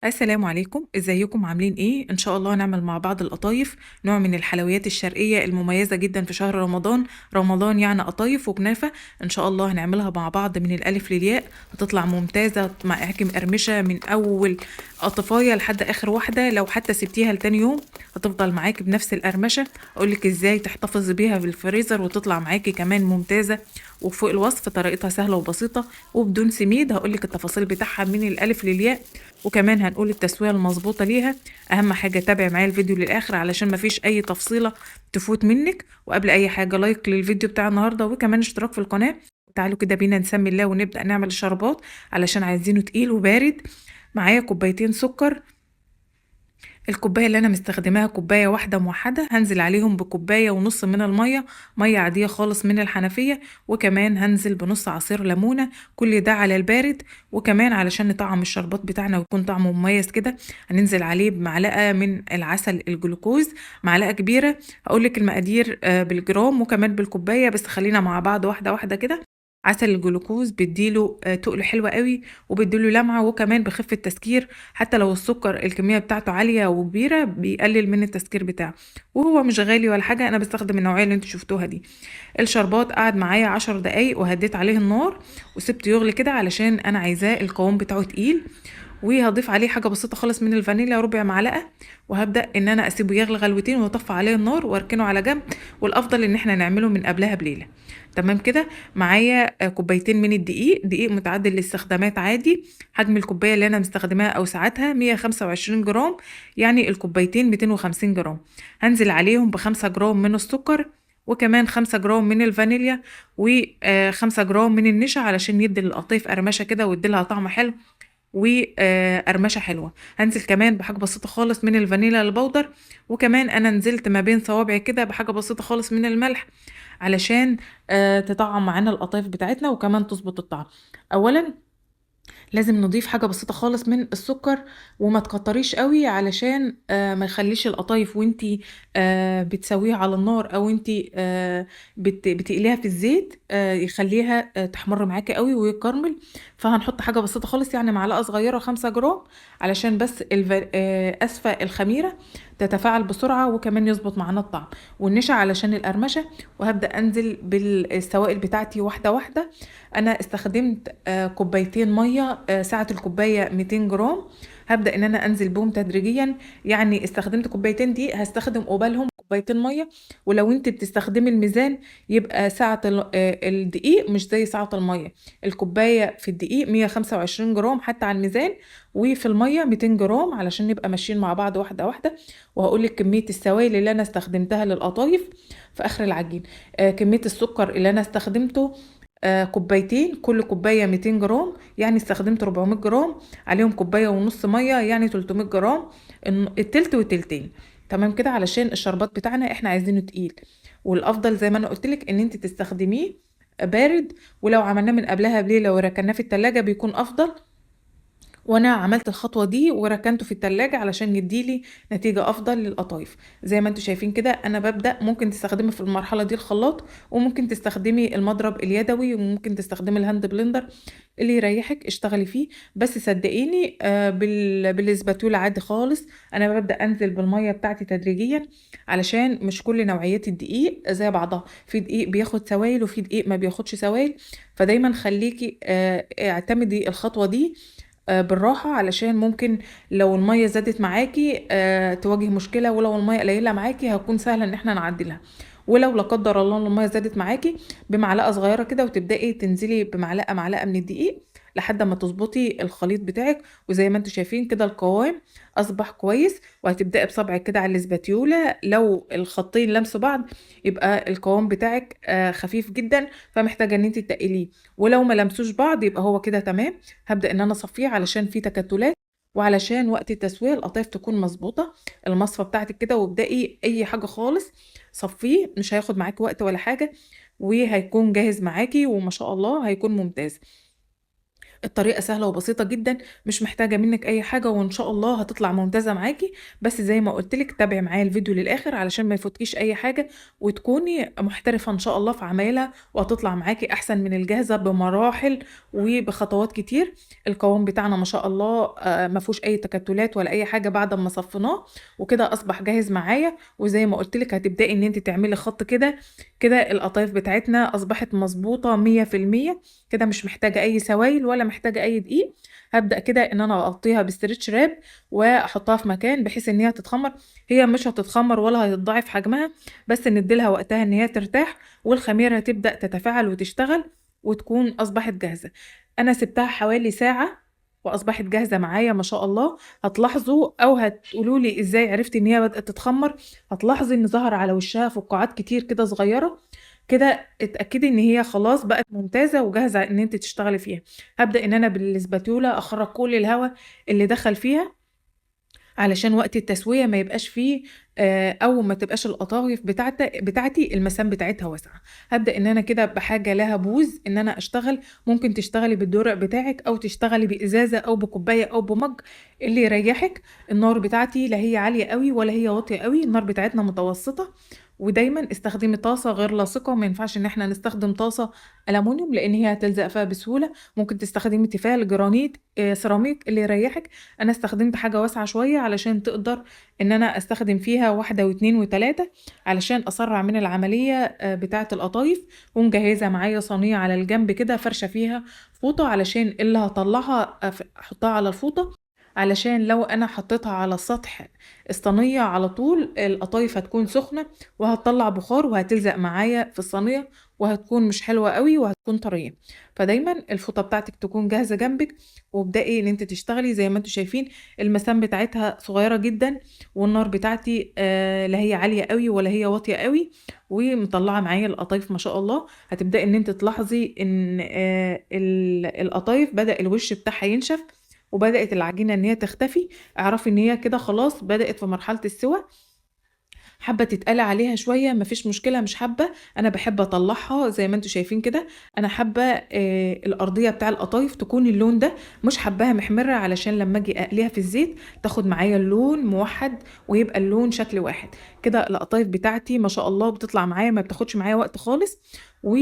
السلام عليكم، ازيكم عاملين ايه؟ ان شاء الله هنعمل مع بعض القطايف، نوع من الحلويات الشرقية المميزة جدا في شهر رمضان. رمضان يعني قطايف وكنافة. ان شاء الله هنعملها مع بعض من الالف للياء، هتطلع ممتازة معاكي مقرمشة من اول قطفاية لحد اخر واحدة. لو حتى سبتيها لتاني يوم هتفضل معاكي بنفس القرمشة. اقولك ازاي تحتفظي بيها في الفريزر وتطلع معاكي كمان ممتازة. وفوق الوصف طريقتها سهلة وبسيطة وبدون سميد. هقولك التفاصيل بتاعها من الالف للياء، وكمان هنقول التسوية المظبوطة ليها. أهم حاجة تابع معايا الفيديو للآخر علشان مفيش أي تفصيلة تفوت منك. وقبل أي حاجة لايك للفيديو بتاع النهاردة وكمان اشتراك في القناة. تعالوا كده بينا نسمي الله ونبدأ نعمل الشربات علشان عايزينه تقيل وبارد. معايا كوبايتين سكر. الكوباية اللي أنا مستخدماها كوباية واحدة موحدة، هنزل عليهم بكوباية ونص من المية، مية عادية خالص من الحنفية. وكمان هنزل بنص عصير ليمونة، كل ده على البارد. وكمان علشان نطعم الشربات بتاعنا ويكون طعمه مميز كده، هننزل عليه بمعلقة من العسل الجلوكوز، معلقة كبيرة. هقولك المقادير بالجرام وكمان بالكوباية، بس خلينا مع بعض واحدة واحدة كده. عسل الجلوكوز بيديله تقل حلو قوي، وبيديله لمعة وكمان بخف التسكير. حتى لو السكر الكمية بتاعته عالية وكبيرة بيقلل من التسكير بتاعه، وهو مش غالي ولا حاجة. أنا بستخدم النوعية اللي انتوا شفتوها دي. الشربات قعد معايا 10 دقايق وهديت عليه النار وسبته يغلي كده علشان أنا عايزاه القوام بتاعه تقيل. وهضيف عليه حاجة بسيطة خالص من الفانيليا، ربع معلقة. وهبدأ ان انا اسيبه يغلي غلوتين واطفي عليه النار واركنه على جنب. والافضل ان احنا نعمله من قبلها بليلة. تمام كده. معايا كوبايتين من الدقيق، دقيق متعدد الاستخدامات عادي. حجم الكوباية اللي انا مستخدماها او ساعتها 125 جرام، يعني الكوبايتين 250 جرام. هنزل عليهم ب5 جرام من السكر، وكمان 5 جرام من الفانيليا، و5 جرام من النشا علشان يدي للقطيف قرمشة كده ويدي لها طعم حلو وقرمشه حلوه. هنزل كمان بحاجه بسيطه خالص من الفانيلا البودر. وكمان انا نزلت ما بين صوابعي كده بحاجه بسيطه خالص من الملح علشان تطعم معانا القطايف بتاعتنا وكمان تظبط الطعم. اولا لازم نضيف حاجة بسيطة خالص من السكر، وما تكتريش قوي علشان ما يخليش القطايف وانتي بتسويها على النار، او انتي بتقليها في الزيت يخليها تحمر معاكي قوي ويكرمل. فهنحط حاجة بسيطة خالص، يعني معلقة صغيرة 5 جرام، علشان بس اسفة الخميرة تتفاعل بسرعة وكمان يظبط معانا الطعم. والنشا علشان القرمشة. وهبدأ انزل بالسوائل بتاعتي واحدة واحدة. انا استخدمت كوبايتين ميه، سعه الكوبايه 200 جرام. هبدا ان انا انزل بهم تدريجيا. يعني استخدمت كوبايتين دي هستخدم قبالهم كوبايتين ميه. ولو انت بتستخدمي الميزان يبقى سعه الدقيق مش زي سعه الميه. الكوبايه في الدقيق 125 جرام حتى على الميزان، وفي الميه 200 جرام علشان نبقى ماشيين مع بعض واحده واحده. وهقول لك كميه السوائل اللي انا استخدمتها للقطايف في اخر العجين. كميه السكر اللي انا استخدمته كوبايتين، كل كوباية 200 جرام، يعني استخدمت 400 جرام. عليهم كوباية ونص مية يعني 300 جرام. التلت وتلتين. تمام كده علشان الشربات بتاعنا احنا عايزينه تقيل. والافضل زي ما انا قلتلك ان انت تستخدميه بارد. ولو عملناه من قبلها بليلة وركناه في التلاجة بيكون افضل. وانا عملت الخطوة دي وركنته في التلاجة علشان يديلي نتيجة افضل للقطايف. زي ما انتوا شايفين كده انا ببدأ. ممكن تستخدمي في المرحلة دي الخلاط، وممكن تستخدمي المضرب اليدوي، وممكن تستخدمي الهاند بلندر، اللي يريحك اشتغلي فيه. بس صدقيني بالاسباتيولا عادي خالص. انا ببدأ انزل بالمية بتاعتي تدريجيا علشان مش كل نوعيات الدقيق زي بعضها. في دقيق بياخد سوائل وفي دقيق ما بياخدش سوائل. فدايما خليكي اعتمدي الخطوة دي بالراحة، علشان ممكن لو المية زادت معاكي تواجه مشكلة، ولو المية قليلة معاكي هتكون سهلة ان احنا نعدلها. ولو لا قدر الله المية زادت معاكي بمعلقة صغيرة كده، وتبدأي تنزلي بمعلقة معلقة من الدقيق لحد ما تظبطي الخليط بتاعك. وزي ما انتوا شايفين كده القوام اصبح كويس. وهتبدأي بصبعك كده على الاسباتيولا، لو الخطين لمسوا بعض يبقى القوام بتاعك خفيف جدا، فمحتاجة ان انت تقليه. ولو ما لمسوش بعض يبقى هو كده تمام. هبدأ ان انا اصفيه علشان فيه تكتلات، وعلشان وقت التسوية القطايف تكون مظبوطة. المصفى بتاعتك كده، وابدأي اي حاجة خالص صفيه، مش هياخد معاكي وقت ولا حاجة، وهيكون جاهز معاكي وما شاء الله هيكون ممتاز. الطريقة سهلة وبسيطة جدًا، مش محتاجة منِّك أي حاجة وإن شاء الله هتطلع ممتازة معاكِ، بس زي ما قُلت لِك تابعي معايا الفيديو للآخر علشان ما يفوتكيش أي حاجة، وتكوني محترفة إن شاء الله في عمايلها، وهتطلع معاكِ أحسن من الجاهزة بمراحل وبخطوات كتير. القوام بتاعنا ما شاء الله ما فيهوش أي تكتلات ولا أي حاجة بعد أمّا صفيناه، وكده أصبح جاهز معايا، وزي ما قُلت لِك هتبدئي إن أنتِ تعملي خط كده، كده القطايف بتاعتنا أصبحت مضبوطة 100%. كده مش محتاجة أي سوايل ولا محتاجة أي دقيق. هابدأ كده إن أنا أغطيها بstretch wrap وأحطها في مكان بحيث إن هي تتخمر. هي مش هتتخمر ولا هيتضاعف حجمها، بس ندي لها وقتها إن هي ترتاح والخميرة تبدأ تتفاعل وتشتغل وتكون أصبحت جاهزة. أنا سِبتها حوالي ساعة وأصبحت جاهزة معايا ما شاء الله. هتلاحظوا أو هتقولوا لي إزاي عرفتِ إن هي بدأت تتخمر، هتلاحظي إن ظهر على وشها فقاعات كتير كده صغيرة، كده اتأكدي إن هي خلاص بقت ممتازة وجاهزة إن أنتِ تشتغلي فيها. هابدأ إن أنا بالإسباتيولا أخرّج كل الهوا اللي دخل فيها، علشان وقت التسوية ما يبقاش فيه أو ما تبقاش القطايف بتاعتي المسام بتاعتها واسعة. هابدأ إن أنا كده بحاجة لها بوز إن أنا أشتغل. ممكن تشتغلي بالدرع بتاعِك أو تشتغلي بإزازة أو بكوباية أو بمَج اللي يريحِك. النار بتاعتي لا هي عالية أوي ولا هي واطية أوي، النار بتاعتنا متوسطة. ودايمًا استخدمي طاسة غير لاصقة، ما ينفعش إن إحنا نستخدم طاسة ألمونيوم لإن هي هتلزق فيها بسهولة. ممكن تستخدمي تيفال، جرانيت، سيراميك اللي يريحِك. أنا استخدمت حاجة واسعة شوية علشان تقدر إن أنا أستخدم فيها 1 و2 و3 علشان أسرّع من العملية بتاعة القطايف. ومجهزة معايا صينية على الجنب كده فارشة فيها فوطة علشان اللي هاطلّعها أحطها على الفوطة، علشان لو أنا حطيتها على السطح الصينية على طول القطايف هتكون سخنة وهتطلّع بخار وهتلزق معايا في الصينية وهتكون مش حلوة أوي وهتكون طرية. فدايمًا الفوطة بتاعتِك تكون جاهزة جنبِك، وابدئي إن أنتِ تشتغلي زي ما أنتم شايفين. المسام بتاعتها صغيرة جدًا، والنار بتاعتي لا هي عالية أوي ولا هي واطية أوي، ومطلّعة معايا القطايف ما شاء الله. هتبدئي إن أنتِ تلاحظي إن القطايف بدأ الوش بتاعها ينشف، وبدأت العجينة إن هي تختفي. اعرفي إن هي كده خلاص بدأت في مرحلة السِوَى. حابة تتقلي عليها شوية ما فيش مشكلة، مش حابة، أنا باحب أطلّعها زي ما أنتم شايفين كده. أنا حابة الأرضية بتاع القطايف تكون اللون ده، مش حاباها محمرة علشان لمّا آجي أقليها في الزيت تاخد معايا اللون موحّد ويبقى اللون شكل واحد. كده القطايف بتاعتي ما شاء الله بتطلع معايا ما بتاخدش معايا وقت خالص. و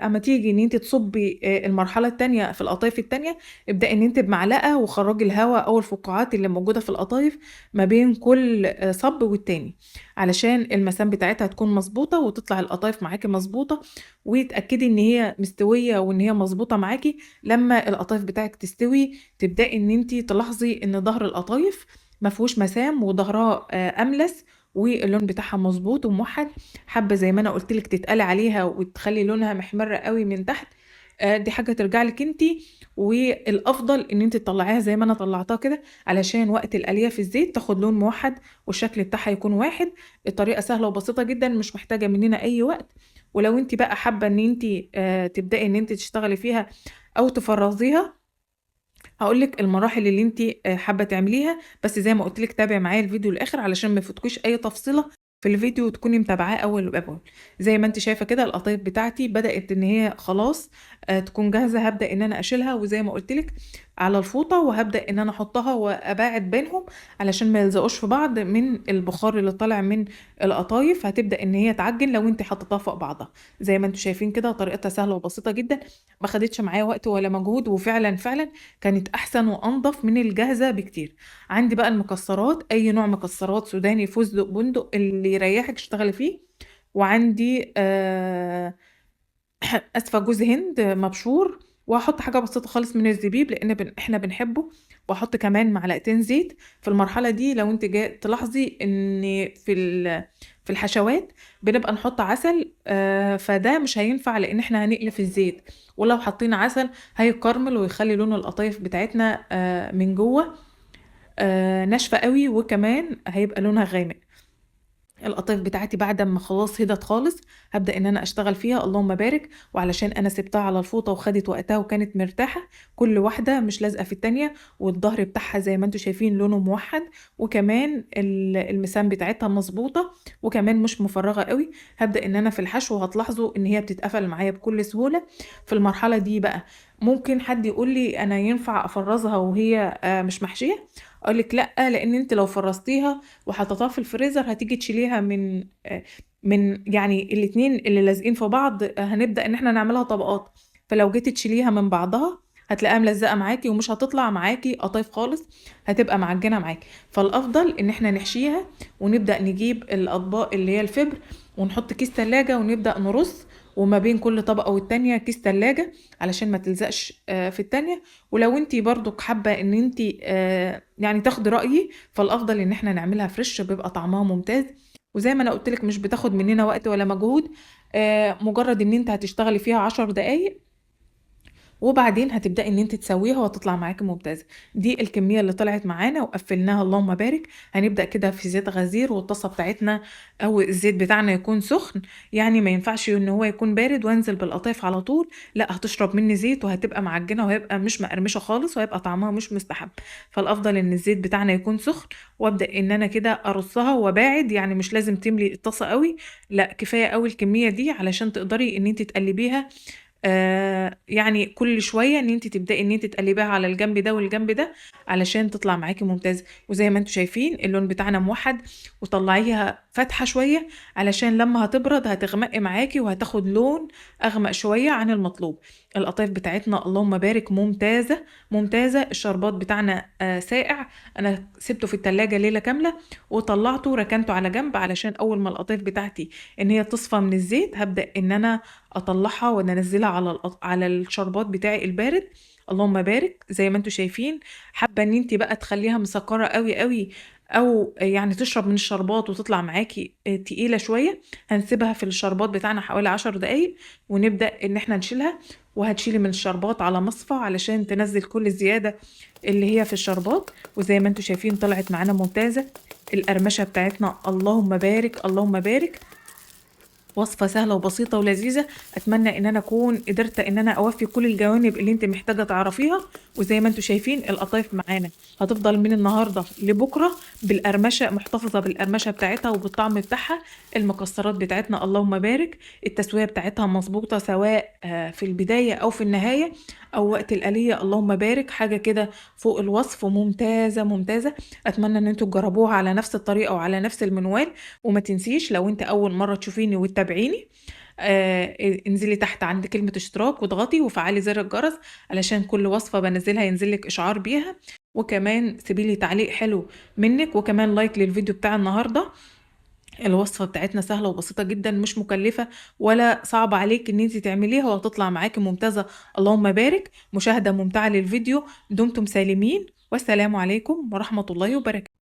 أمّا تيجي إن أنتِ تصُبّي المرحلة التانية في القطايف التانية، ابدئي إن أنتِ بمعلقة وخرّجي الهوا أو الفقاعات اللي موجودة في القطايف ما بين كل صَب والتاني، علشان المسام بتاعتها تكون مضبوطة وتطلع القطايف معاكِ مضبوطة. وتأكدي إن هي مستوية وإن هي مضبوطة معاكِ. لمّا القطايف بتاعِك تستوي تبدئي إن أنتِ تلاحظي إن ضهر القطايف ما فيهوش مسام وضهرها أملس واللون بتاعها مضبوط وموحّد. حابة زي ما أنا قُلت لِك تتقلي عليها وتخلّي لونها محمر أوي من تحت، دي حاجة ترجع لِك أنتِ. والأفضل إن أنتِ تطلّعيها زي ما أنا طلّعتها كده، علشان وقت القلية في الزيت تاخد لون موحّد والشكل بتاعها يكون واحد. الطريقة سهلة وبسيطة جدًا مش محتاجة مننا أي وقت. ولو أنتِ بقى حابة إن أنتِ تبدئي إن أنتِ تشتغلي فيها أو تفرّزيها، هاقول لِك المراحل اللي أنتِ حابة تعمليها، بس زي ما قُلت لِك تابعي معايا الفيديو للآخر علشان ما يفوتكيش أي تفصيلة في الفيديو وتكوني متابعاه أول بأول. زي ما أنتِ شايفة كده القطايف بتاعتي بدأت إن هي خلاص تكون جاهزة. هابدأ إن أنا أشيلها وزي ما قُلت لِك على الفوطة، وهابدأ إن أنا أحطها وأباعد بينهم علشان ما يلزقوش في بعض من البخار اللي طالع من القطايف. هتبدأ إن هي تعجِّن لو أنتِ حطيتيها فوق بعضها. زي ما أنتم شايفين كده طريقتها سهلة وبسيطة جدًا، ما خدتش معايا وقت ولا مجهود، وفعلًا، فعلًا كانت أحسن وأنضف من الجاهزة بكتير. عندي بقى المكسرات، أي نوع مكسرات سوداني، فستق، بندق، اللي يريحِك اشتغلي فيه. وعندي آسفة جوز هند مبشور، وهاحط حاجة بسيطة خالص من الزبيب لإن إحنا بنحبه. وهاحط كمان معلقتين زيت. في المرحلة دي لو أنتِ تلاحظي إن في الحشوات بنبقى نحط عسل، فده مش هينفع لإن إحنا هنقلي في الزيت، ولو حطينا عسل هيكرمل ويخلّي لون القطايف بتاعتنا من جوّه ناشفة أوي، وكمان هيبقى لونها غامق. القطايف بتاعتي بعد أمّا خلاص هدت خالص، هابدأ إن أنا أشتغل فيها اللهم بارك. وعلشان أنا سِبتها على الفوطة وخدت وقتها وكانت مرتاحة، كل واحدة مش لازقة في التانية، والضهر بتاعها زي ما أنتم شايفين لونه موحّد، وكمان المسام بتاعتها مضبوطة، وكمان مش مفرّغة أوي. هابدأ إن أنا في الحشو هتلاحظوا إن هي بتتقفل معايا بكل سهولة. في المرحلة دي بقى ممكن حد يقول لي أنا ينفع أفرّزها وهي مش محشية؟ أقول لِك لأ، لإن أنتِ لو فرّزتيها وحطيتيها في الفريزر هتيجي تشيليها من يعني الاتنين اللي لازقين في بعض هنبدأ إن إحنا نعملها طبقات، فلو جيتِ تشيليها من بعضها هتلاقيها ملزقة معاكِ ومش هتطلع معاكِ قطايف خالص، هتبقى معجنة معاكِ، فالأفضل إن إحنا نحشيها ونبدأ نجيب الأطباق اللي هي الفبر ونحط كيس تلاجة ونبدأ نرص، وما بين كل طبقة والتانية كيس تلاجة علشان ما تلزقش في التانية. ولو أنتِ برضك حابة إن أنتِ يعني تاخدي رأيي، فالأفضل إن إحنا نعملها فريش بيبقى طعمها ممتاز، وزي ما أنا قُلت لِك مش بتاخد مننا وقت ولا مجهود، مجرد إن أنتِ هتشتغلي فيها 10 دقايق وبعدين هتبدئي إن أنتِ تسويها وهتطلع معاكِ ممتازة. دي الكمية اللي طلعت معانا وقفّلناها اللهم بارك. هنبدأ كده في زيت غزير والطاسة بتاعتنا أو الزيت بتاعنا يكون سخن، يعني ما ينفعش إن هو يكون بارد وأنزل بالقطايف على طول، لأ هتشرب مني زيت وهتبقى معجنة وهيبقى مش مقرمشة خالص وهيبقى طعمها مش مستحب، فالأفضل إن الزيت بتاعنا يكون سخن وأبدأ إن أنا كده أرصها وأباعد، يعني مش لازم تملي الطاسة أوي، لأ كفاية أوي الكمية دي علشان تقدري إن أنتِ تقلبيها يعني كل شوية إن أنتِ تبدئي إن أنتِ تقلبيها على الجنب ده والجنب ده علشان تطلع معاكِ ممتازة، وزي ما أنتم شايفين اللون بتاعنا موحّد، وطلّعيها فاتحة شوية علشان لمّا هتبرد هتغمق معاكِ وهتاخد لون أغمق شوية عن المطلوب. القطايف بتاعتنا اللهم بارك ممتازة، ممتازة. الشربات بتاعنا ساقع، أنا سِبته في التلاجة ليلة كاملة وطلّعته وركنته على جنب علشان أول ما القطايف بتاعتي إن هي تصفى من الزيت هابدأ إن أنا أطلّعها وأنزّلها على الشربات بتاعي البارد، اللهم بارك زي ما أنتم شايفين. حابة إن أنتِ بقى تخلّيها مسكّرة أوي، أوي أو يعني تشرب من الشربات وتطلع معاكِ تقيلة شوية، هنسيبها في الشربات بتاعنا حوالي 10 دقايق ونبدأ إن إحنا نشيلها، وهتشيلي من الشربات على مصفى علشان تنزّل كل الزيادة اللي هي في الشربات، وزي ما أنتم شايفين طلعت معانا ممتازة. القرمشة بتاعتنا اللهم بارك، اللهم بارك. وصفة سهلة وبسيطة ولذيذة، أتمنى إن أنا أكون قدرت إن أنا أوفّي كل الجوانب اللي أنتِ محتاجة تعرفيها، وزي ما أنتم شايفين القطايف معانا هتفضل من النهارده لبُكرة بالقرمشة محتفظة بالقرمشة بتاعتها وبالطعم بتاعها. المكسرات بتاعتنا اللهم بارك، التسوية بتاعتها مضبوطة سواء في البداية أو في النهاية أو وقت القلية اللهم بارك، حاجة كده فوق الوصف ممتازة، ممتازة. أتمنى إن أنتم تجربوها على نفس الطريقة وعلى نفس المنوال، وما تنسيش لو أنتِ أول مرة تشوفيني وتتابعيني انزلي تحت عند كلمة اشتراك واضغطي وفعلي زر الجرس علشان كل وصفة بانزّلها ينزل لِك إشعار بيها، وكمان سيبي لي تعليق حلو منِّك، وكمان لايك للفيديو بتاع النهارده. الوصفة بتاعتنا سهلة وبسيطة جدًا مش مكلفة ولا صعبة عليكِ إن أنتِ تعمليها وهتطلع معاكِ ممتازة اللهم بارك. مشاهدة ممتعة للفيديو، دمتم سالمين والسلام عليكم ورحمة الله وبركاته.